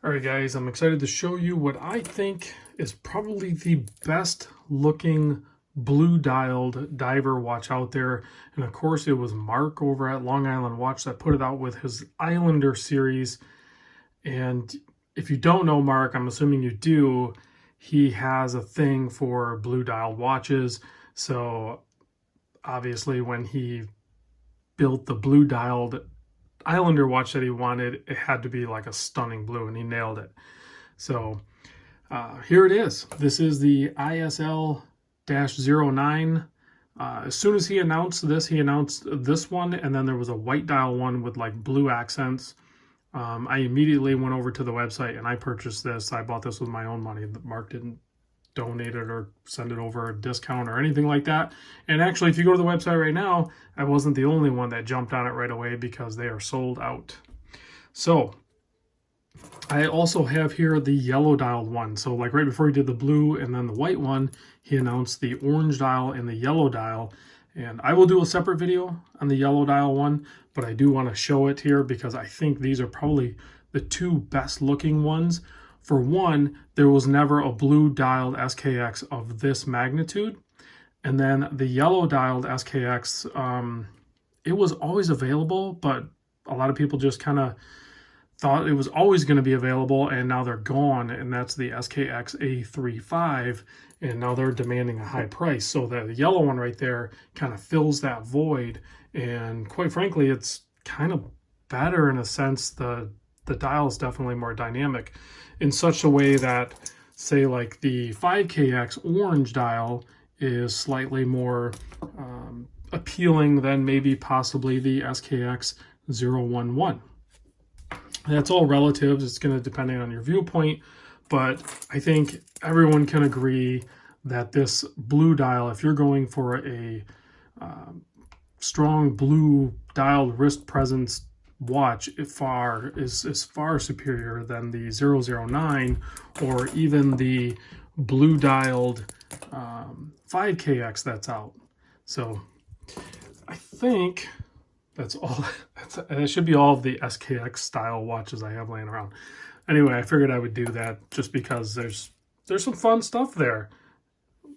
All right, guys, I'm excited to show you what I think is probably the best looking blue dialed diver watch out there. And of course, it was Marc over at Long Island Watch that put it out with his Islander series. And if you don't know Marc, I'm assuming you do, he has a thing for blue dialed watches. So obviously when he built the blue dialed Islander watch that he wanted, it had to be like a stunning blue, and he nailed it. So here it is. This is the ISL-09. As soon as he announced this one, and then there was a white dial one with like blue accents. I immediately went over to the website and I purchased this. I bought this with my own money. Marc didn't donate it or send it over a discount or anything like that. And actually, if you go to the website right now, I wasn't the only one that jumped on it right away because they are sold out. So I also have here the yellow dialed one. So like right before he did the blue and then the white one, he announced the orange dial and the yellow dial. And I will do a separate video on the yellow dial one, but I do want to show it here because I think these are probably the two best looking ones. For one, there was never a blue dialed SKX of this magnitude. And then the yellow dialed SKX, it was always available, but a lot of people just kind of thought it was always going to be available, and now they're gone, and that's the SKX A35, and now they're demanding a high price. So the yellow one right there kind of fills that void, and quite frankly, it's kind of better in a sense. The dial is definitely more dynamic in such a way that, say, like the 5KX orange dial is slightly more appealing than maybe possibly the SKX 011. That's all relative. It's going to depend on your viewpoint, but I think everyone can agree that this blue dial, if you're going for a strong blue dialed wrist presence watch, is far superior than the 009 or even the blue dialed 5KX that's out. So I think that's all. That should be all of the SKX style watches I have laying around. Anyway, I figured I would do that just because there's some fun stuff there.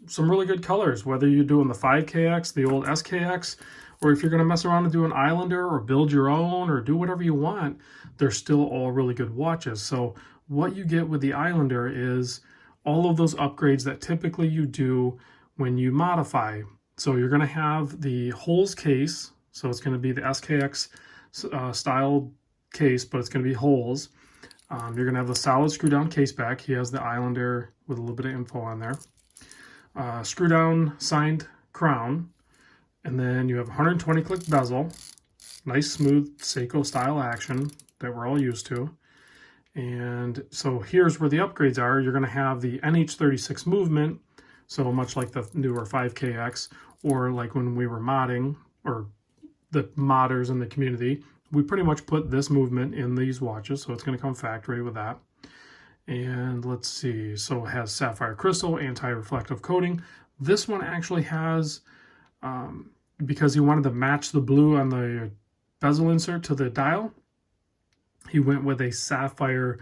Some really good colors, whether you're doing the 5KX, the old SKX, or if you're going to mess around and do an Islander or build your own or do whatever you want, they're still all really good watches. So what you get with the Islander is all of those upgrades that typically you do when you modify. So you're going to have the holes case. So it's going to be the SKX style case, but it's going to be holes. You're going to have the solid screw down case back. He has the Islander with a little bit of info on there. Screw down signed crown. And then you have 120 click bezel. Nice smooth Seiko style action that we're all used to. And so here's where the upgrades are. You're going to have the NH36 movement. So much like the newer 5KX, or like when we were modding, or the modders in the community, we pretty much put this movement in these watches, so it's going to come factory with that. And let's see, so it has sapphire crystal, anti-reflective coating. This one actually has, because he wanted to match the blue on the bezel insert to the dial, he went with a sapphire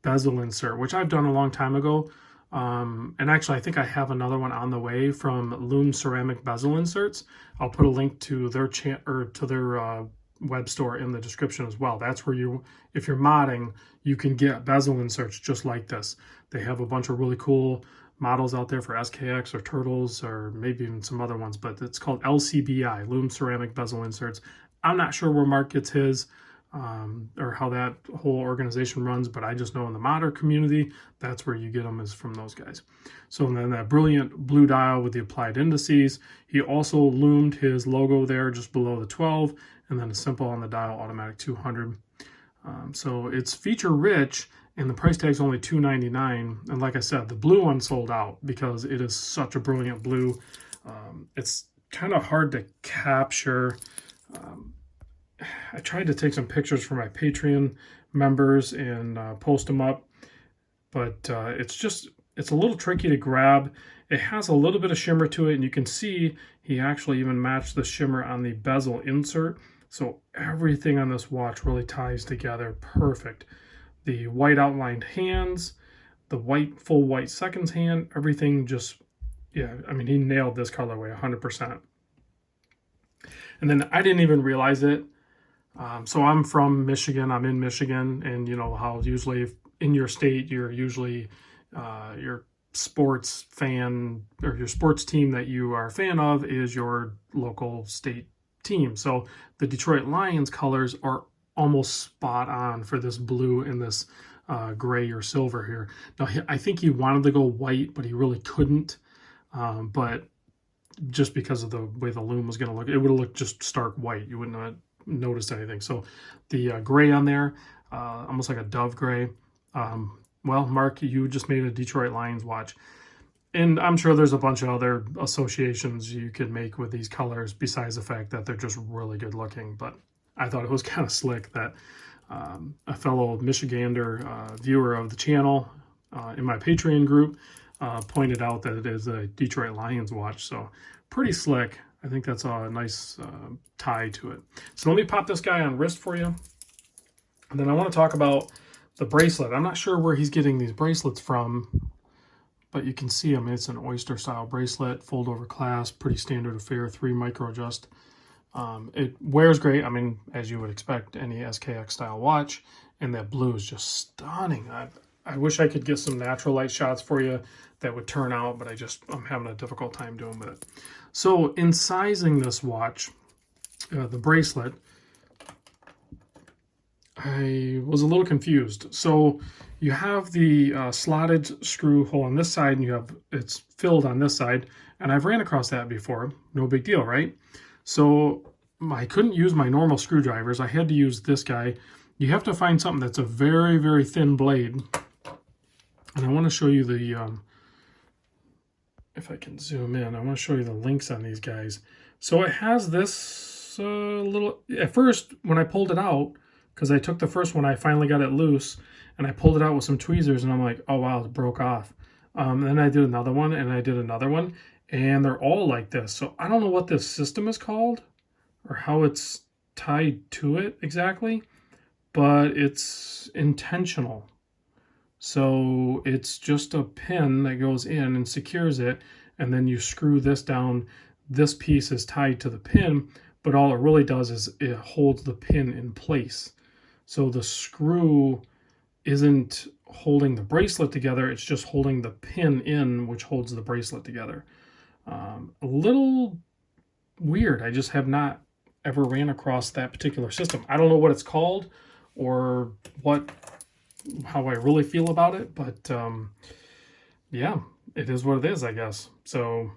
bezel insert, which I've done a long time ago. And actually, I think I have another one on the way from Loom Ceramic Bezel Inserts. I'll put a link to their web store in the description as well. That's where if you're modding, you can get bezel inserts just like this. They have a bunch of really cool models out there for SKX or Turtles or maybe even some other ones, but it's called LCBI, Loom Ceramic Bezel Inserts. I'm not sure where Marc gets his. Or how that whole organization runs, but I just know in the modder community, that's where you get them, is from those guys. So then that brilliant blue dial with the applied indices. He also loomed his logo there just below the 12, and then a simple on the dial, automatic 200. So it's feature rich, and the price tag's only $299. And like I said, the blue one sold out because it is such a brilliant blue. It's kind of hard to capture. I tried to take some pictures for my Patreon members and post them up, but it's a little tricky to grab. It has a little bit of shimmer to it, and you can see he actually even matched the shimmer on the bezel insert. So everything on this watch really ties together perfect. the white outlined hands, the full white seconds hand, everything just, yeah, I mean, he nailed this colorway 100%. And then I didn't even realize it. So I'm from Michigan. I'm in Michigan, and you know how usually in your state, you're usually your sports fan, or your sports team that you are a fan of is your local state team. So the Detroit Lions colors are almost spot on for this blue and this gray or silver here. Now, I think he wanted to go white, but he really couldn't. But just because of the way the loom was going to look, it would have looked just stark white. You wouldn't have noticed anything. So the gray on there, almost like a dove gray. Well, Mark, you just made a Detroit Lions watch. And I'm sure there's a bunch of other associations you could make with these colors besides the fact that they're just really good looking. But I thought it was kind of slick that a fellow Michigander viewer of the channel in my Patreon group pointed out that it is a Detroit Lions watch. So pretty slick. I think that's a nice tie to it. So let me pop this guy on wrist for you. And then I want to talk about the bracelet. I'm not sure where he's getting these bracelets from, but you can see, I mean, it's an oyster style bracelet, fold over clasp, pretty standard affair, 3 micro adjust. It wears great. I mean, as you would expect, any SKX style watch. And that blue is just stunning. I wish I could get some natural light shots for you that would turn out, but I'm having a difficult time doing with it. So in sizing this watch, the bracelet, I was a little confused. So you have the slotted screw hole on this side, and it's filled on this side, and I've ran across that before. No big deal, right? So I couldn't use my normal screwdrivers. I had to use this guy. You have to find something that's a very, very thin blade. And I want to show you the, if I can zoom in, I want to show you the links on these guys. So it has this little, at first when I pulled it out, because I took the first one, I finally got it loose, and I pulled it out with some tweezers, and I'm like, oh wow, it broke off. Then I did another one, and I did another one, and they're all like this. So I don't know what this system is called, or how it's tied to it exactly, but it's intentional. So it's just a pin that goes in and secures it, and then you screw this down. This piece is tied to the pin, but all it really does is it holds the pin in place. So the screw isn't holding the bracelet together, it's just holding the pin in, which holds the bracelet together. A little weird. I just have not ever ran across that particular system. I don't know what it's called or how I really feel about it, but yeah, it is what it is, I guess. So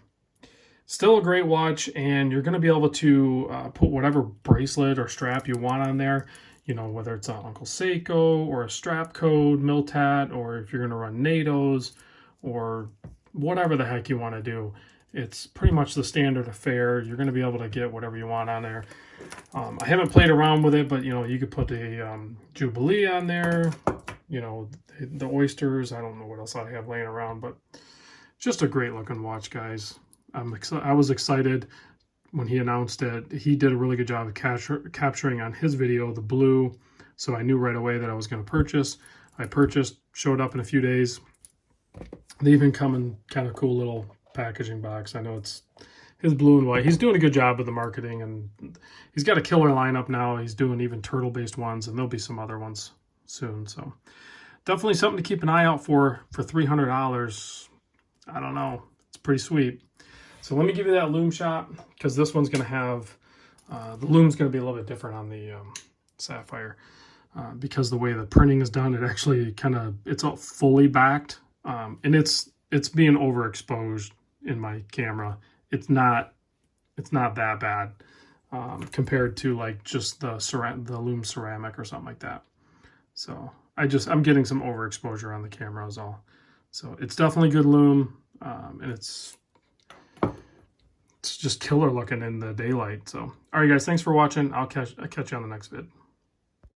still a great watch, and you're going to be able to put whatever bracelet or strap you want on there, you know, whether it's an Uncle Seiko or a strap code, Miltat, or if you're going to run NATOs or whatever the heck you want to do. It's pretty much the standard affair. You're going to be able to get whatever you want on there. I haven't played around with it, but, you know, you could put a Jubilee on there, you know, the oysters. I don't know what else I have laying around, but just a great looking watch, guys. I was excited when he announced it. He did a really good job of capturing on his video the blue, so I knew right away that I was going to purchase. I purchased, showed up in a few days. They even come in kind of cool little packaging box. I know it's his blue and white. He's doing a good job with the marketing, and he's got a killer lineup now. He's doing even turtle-based ones, and there'll be some other ones soon. So definitely something to keep an eye out for $300. I don't know. It's pretty sweet. So let me give you that loom shot, because this one's going to have, the loom's going to be a little bit different on the Sapphire, because the way the printing is done, it actually it's all fully backed, and it's being overexposed in my camera. It's not that bad compared to like just the loom ceramic or something like that. So I'm getting some overexposure on the camera is all. So it's definitely good loom, and it's just killer looking in the daylight. So, all right, guys, thanks for watching. I'll catch you on the next vid.